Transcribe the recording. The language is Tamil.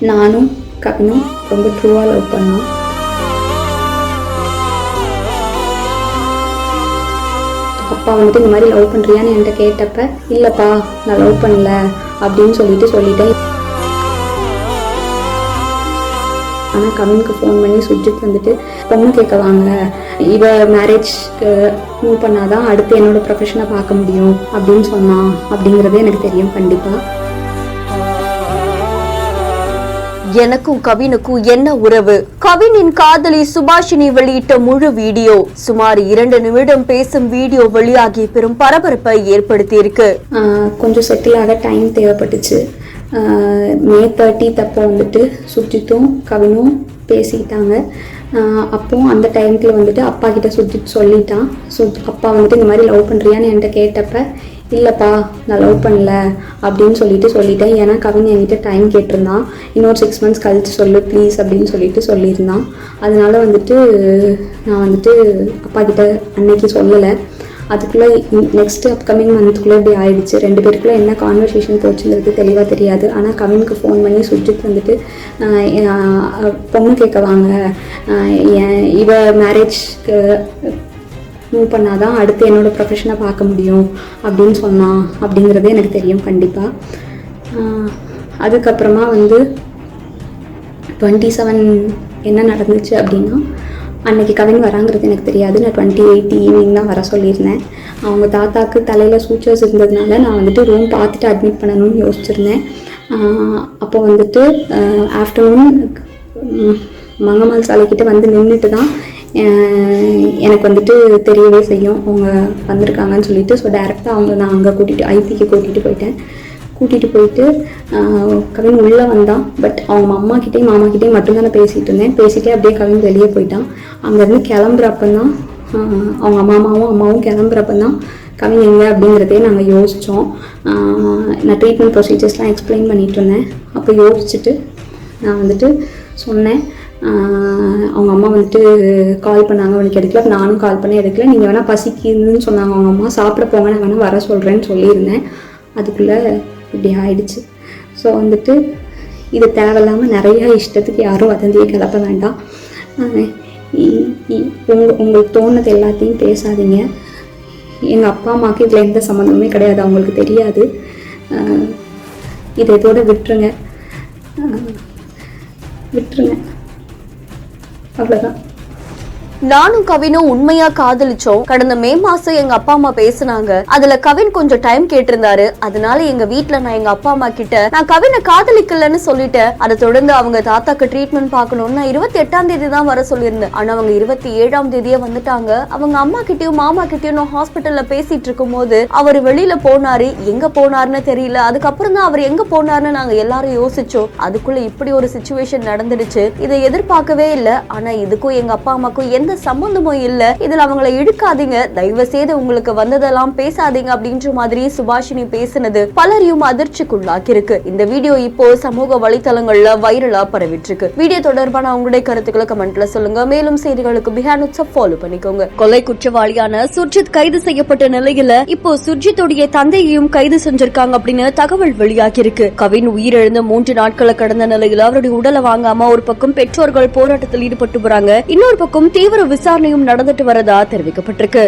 நானும் கவினும் ரொம்ப ட்ரூவாக லவ் பண்ணோம். அப்பா வந்துட்டு இந்த மாதிரி லவ் பண்ணுறியான்னு என்கிட்ட கேட்டப்ப இல்லைப்பா நான் லவ் பண்ணல அப்படின்னு சொல்லிட்டேன். ஆனால் கவினுக்கு ஃபோன் பண்ணி சுஜித் வந்துட்டு பொண்ணு கேட்க வாங்க, இவ மேரேஜ்க்கு மூவ் பண்ணாதான் அடுத்து என்னோட ப்ரொஃபஷனை பார்க்க முடியும் அப்படின்னு சொன்னான். அப்படிங்கிறது எனக்கு தெரியும் கண்டிப்பாக. எனக்கும் கவினுக்கும் என்ன உறவு? கவினின் காதலி சுபாஷினி வெளியிட்ட முழு வீடியோ. சுமார் 2 நிமிடம் பேசும் வீடியோ வெளியாகி பெரும் பரபரப்பை ஏற்படுத்தி இருக்கு. கொஞ்சம் செட்டில் ஆக டைம் தேவைப்பட்டுச்சு. May 30 அப்போ வந்துட்டு சுஜித்தும் கவினும் பேசிக்கிட்டாங்க. அப்போ அந்த டைமுக்குள்ள வந்துட்டு அப்பா கிட்ட சுஜித் சொல்லிட்டான். அப்பா வந்துட்டு இந்த மாதிரி லவ் பண்ணுறியான்னு என்கிட்ட கேட்டப்ப இல்லைப்பா நான் லவ் பண்ணல அப்படின்னு சொல்லிட்டேன். ஏன்னா கவின் என்கிட்ட டைம் கேட்டிருந்தான், இன்னொரு 6 months கழிச்சு சொல்லு ப்ளீஸ் அப்படின்னு சொல்லியிருந்தான். அதனால வந்துட்டு நான் வந்துட்டு அப்பா கிட்ட அன்னைக்கு சொல்லலை. அதுக்குள்ளே நெக்ஸ்ட் அப்கமிங் மந்த்துக்குள்ளே இப்படி ஆயிடுச்சு. 2 பேருக்குள்ளே என்ன கான்வர்சேஷன் போச்சுங்கிறது தெளிவாக தெரியாது. ஆனால் கவினுக்கு ஃபோன் பண்ணி சுஜித் வந்துட்டு பொண்ணு கேட்க வாங்க, இவ மேரேஜ்க்கு மூவ் பண்ணாதான் அடுத்து என்னோட ப்ரொஃபஷனை பார்க்க முடியும் அப்படின்னு சொன்னான். அப்படிங்கிறது எனக்கு தெரியும் கண்டிப்பாக. அதுக்கப்புறமா வந்து 27 என்ன நடந்துச்சு அப்படின்னா, அன்றைக்கி கவின் வராங்கிறது எனக்கு தெரியாது. நான் 28 ஈவினிங் தான் வர சொல்லியிருந்தேன். அவங்க தாத்தாக்கு தலையில் சூச்சர்ஸ் இருந்ததுனால நான் வந்துட்டு ரூம் பார்த்துட்டு அட்மிட் பண்ணணும்னு யோசிச்சிருந்தேன். அப்போ வந்துட்டு ஆஃப்டர்நூன் மங்கம்மாள் சாலைக்கிட்ட வந்து நின்றுட்டு தான் எனக்கு வந்துட்டு தெரியவே செய்யும் அவங்க வந்திருக்காங்கன்னு சொல்லிட்டு. ஸோ டேரெக்டாக நான் அங்கே ஐசிக்கு கூட்டிகிட்டு போயிட்டு கவின் உள்ளே வந்தான். பட் அவங்க அம்மாக்கிட்டேயும் மாமாக்கிட்டேயும் மட்டும்தான் நான் பேசிகிட்டு இருந்தேன். பேசிகிட்டே அப்படியே கவின் வெளியே போயிட்டான். அங்கேருந்து கிளம்புறப்பந்தான் அவங்க அம்மாவும் கிளம்புறப்பந்தான் கவின் எங்கே அப்படிங்கிறதே நாங்கள் யோசித்தோம். நான் ட்ரீட்மெண்ட் ப்ரொசீஜர்ஸ்லாம் எக்ஸ்பிளைன் பண்ணிகிட்டு இருந்தேன். அப்போ யோசிச்சுட்டு நான் வந்துட்டு சொன்னேன். அவங்க அம்மா வந்துட்டு கால் பண்ணாங்க, அவனுக்கு எடுக்கல. நானும் கால் பண்ணி எடுக்கல. நீங்கள் வேணால் பசிக்குதுன்னு சொன்னாங்க அவங்க அம்மா, சாப்பிட போங்க நான் வேணால் வர சொல்கிறேன்னு சொல்லியிருந்தேன். அதுக்குள்ளே இப்படி ஆயிடுச்சு. ஸோ வந்துட்டு இது தேவையில்லாமல் நிறையா இஷ்டத்துக்கு யாரும் வதந்தியை கிளப்ப வேண்டாம். உங்களுக்கு தோணுது எல்லாத்தையும் பேசாதீங்க. எங்கள் அப்பா அம்மாவுக்கு இதில் எந்த சம்மந்தமுமே கிடையாது, அவங்களுக்கு தெரியாது. இதை இதோட விட்டுருங்க அவ்வளோதான். நானும் கவினும் உண்மையா காதலிச்சோம். கடந்த மே மாசம் எங்க அப்பா அம்மா பேசினாங்க. அதுல கவின் கொஞ்சம் டைம் கேட்டிருந்தாரு. அதனால எங்க வீட்டுல நான் எங்க அப்பா அம்மா கிட்ட நான் கவினை காதலிக்கலன்னு சொல்லிட்டேன். அதை தொடர்ந்து அவங்க தாத்தாக்கு ட்ரீட்மெண்ட் பார்க்கணும்னு நான் 28ஆம் தேதி தான் வர சொல்லியிருந்தேன். ஆனா அவங்க 27ஆம் தேதியே வந்துட்டாங்க. அவங்க அம்மா கிட்டயும் மாமா கிட்டயும் நான் ஹாஸ்பிட்டல்ல பேசிட்டு இருக்கும் போது அவர் வெளியில போனாரு. எங்க போனாருன்னு தெரியல. அதுக்கப்புறம் தான் அவர் எங்க போனாருன்னு நாங்க எல்லாரும் யோசிச்சோம். அதுக்குள்ள இப்படி ஒரு சிச்சுவேஷன் நடந்துடுச்சு. இதை எதிர்பார்க்கவே இல்லை. ஆனா இதுக்கும் எங்க அப்பா அம்மாக்கும் எந்த சம்பந்தமும் இல்ல. இதுல அவங்களை இழுக்காதீங்க, தயவு செய்து உங்களுக்கு வந்ததெல்லாம் பேசாதீங்க அப்படின்ற மாதிரி சுபாஷினி பேசினது பலரையும் அதிர்ச்சிக்குள்ளாக்கி இருக்கு. இந்த வீடியோ இப்போ சமூக வலைதளங்கள்ல வைரலா பரவிட்டு இருக்கு. வீடியோ தொடர்பான உங்களுடைய கருத்துக்களை கமெண்ட்ல சொல்லுங்க. மேலும் செய்திகளுக்கு பிஹேண்ட் ஃபாலோ பண்ணிக்கோங்க. கொலை குற்றவாளியான சுர்ஜித் கைது செய்யப்பட்ட நிலையில இப்போ சுர்ஜித்துடைய தந்தையையும் கைது செஞ்சிருக்காங்க அப்படின்னு தகவல் வெளியாகி இருக்கு. கவின் உயிரிழந்த 3 நாட்களை கடந்த நிலையில அவருடைய உடலை வாங்காம ஒரு பக்கம் பெற்றோர்கள் போராட்டத்தில் ஈடுபட்டு வராங்க. இன்னொரு பக்கம் தீவிர விசாரணையும் நடந்துட்டு வரதா தெரிவிக்கப்பட்டிருக்கு.